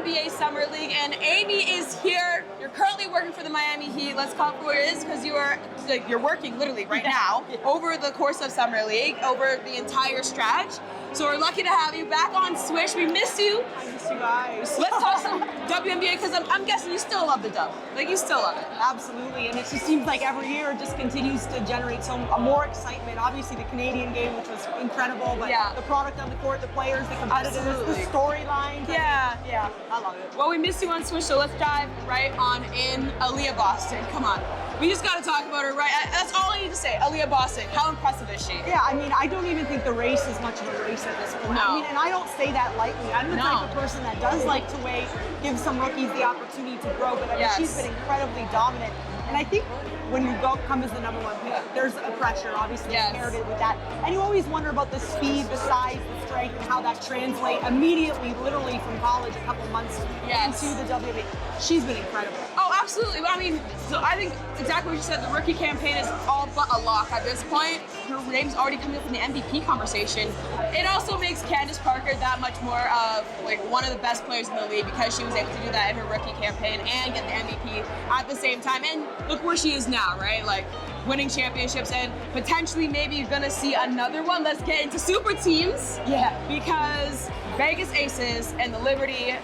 WNBA Summer League, and Amy is here. You're currently working for the Miami Heat. Let's call it for what it is, because you're working literally right now over the course of Summer League, over the entire stretch. So we're lucky to have you back on Swish. We miss you. I miss you guys. Let's talk some WNBA, because I'm guessing you still love the dub. Like, you still love it. Absolutely, and it just seems like every year it just continues to generate more excitement. Obviously, the Canadian game, which was incredible, but the product on the court, the players, the competitiveness, the storylines. Yeah, I love it. Well, we miss you on Swish, so let's dive right on in. Aaliyah Boston, come on. We just got to talk about her, right? That's all I need to say. Aaliyah Boston, how impressive is she? Yeah, I mean, I don't even think the race is much of a race at this point. No. I mean, and I don't say that lightly. I'm the type of person that does like to wait, give some rookies the opportunity to grow, but I mean, she's been incredibly dominant. And I think when you come as the #1 pick, there's a pressure, obviously, inherited with that. And you always wonder about the speed, the size, the strength, and how that translates immediately, literally from college, a couple months into the WNBA. She's been incredible. Oh, absolutely. I mean, so I think exactly what you said, the rookie campaign is all but a lock at this point. Her name's already coming up in the MVP conversation. It also makes Candace Parker that much more of like one of the best players in the league, because she was able to do that in her rookie campaign and get the MVP at the same time. And look where she is now, right? Like, winning championships, and potentially maybe you're gonna see another one. Let's get into super teams. Yeah. Because Vegas Aces and the Liberty,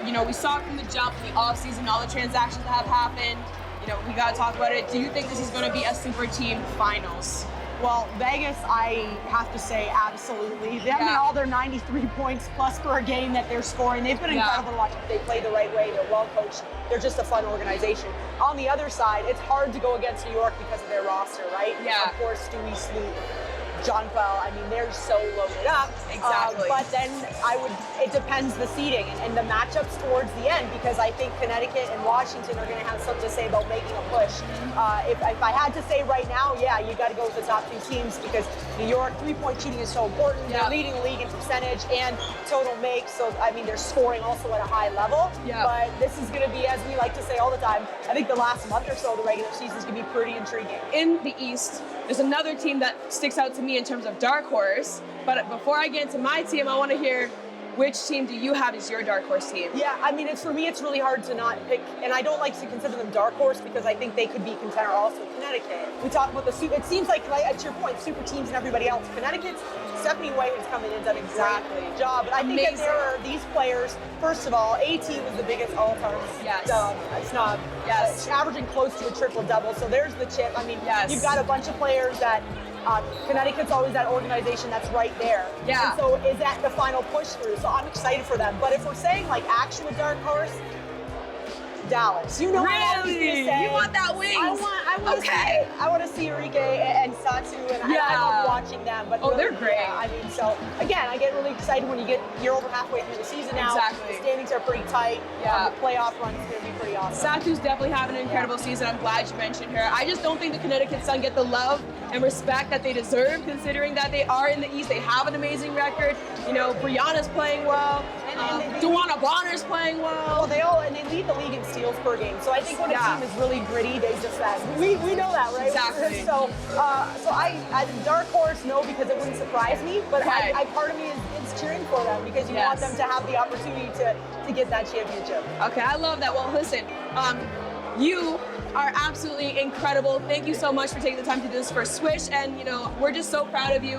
you know, we saw from the jump, the offseason, all the transactions that have happened. You know, we gotta talk about it. Do you think this is gonna be a super team finals? Well, Vegas, I have to say, absolutely. Them and all their 93 points plus per game that they're scoring, they've been incredible to watch. They play the right way, they're well coached, they're just a fun organization. On the other side, it's hard to go against New York because of their roster, right? Yeah. Of course, Stewie, Sloot, John Fell, I mean, they're so loaded up. Exactly. But then it depends the seeding and the matchups towards the end, because I think Connecticut and Washington are going to have something to say about making a push. If I had to say right now, you got to go with the top 2 teams, because New York, 3-point cheating is so important. They're leading the league in percentage and total makes. So, I mean, they're scoring also at a high level. Yeah. But this is going to be, as we like to say all the time, I think the last month or so of the regular season is going to be pretty intriguing. In the East, there's another team that sticks out to me in terms of dark horse. But before I get into my team, I want to hear, which team do you have as your dark horse team? Yeah, I mean, for me, it's really hard to not pick, and I don't like to consider them dark horse because I think they could be contender also. Connecticut. We talk about it seems like to your point, super teams and everybody else. Connecticut's Stephanie White has come in and done a great job. But I think that there are these players, first of all, AT was the biggest all-time snub. Yes. Averaging close to a triple-double, so there's the chip. I mean, you've got a bunch of players that Connecticut's always that organization that's right there. Yeah. And so is that the final push through? So I'm excited for them. But if we're saying like actual dark horse, Dallas. You know what I'm going to say. You want that wings? I want to see Enrique and Satu, and I love watching them. But really, they're great. I mean, so again, I get really excited when you're over halfway through the season now. Exactly. The standings are pretty tight. The playoff run is going to be pretty awesome. Satu's definitely having an incredible season. I'm glad you mentioned her. I just don't think the Connecticut Sun get the love and respect that they deserve, considering that they are in the East. They have an amazing record. You know, Brianna's playing well. Duana Bonner's playing well. Well, they lead the league in steals per game. So I think when a team is really gritty, they just we know that, right? Exactly. So I dark horse, no, because it wouldn't surprise me. But part of me is cheering for them, because you want them to have the opportunity to get that championship. Okay, I love that. Well, listen, you are absolutely incredible. Thank you so much for taking the time to do this for Swish, and you know, we're just so proud of you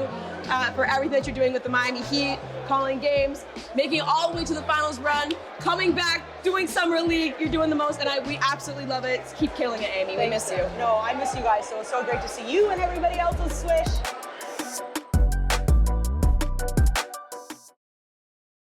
for everything that you're doing with the Miami Heat, calling games, making it all the way to the finals run, coming back, doing Summer League. You're doing the most, and we absolutely love it. Keep killing it, Amy. We miss you. No, I miss you guys, so it's so great to see you and everybody else on Swish.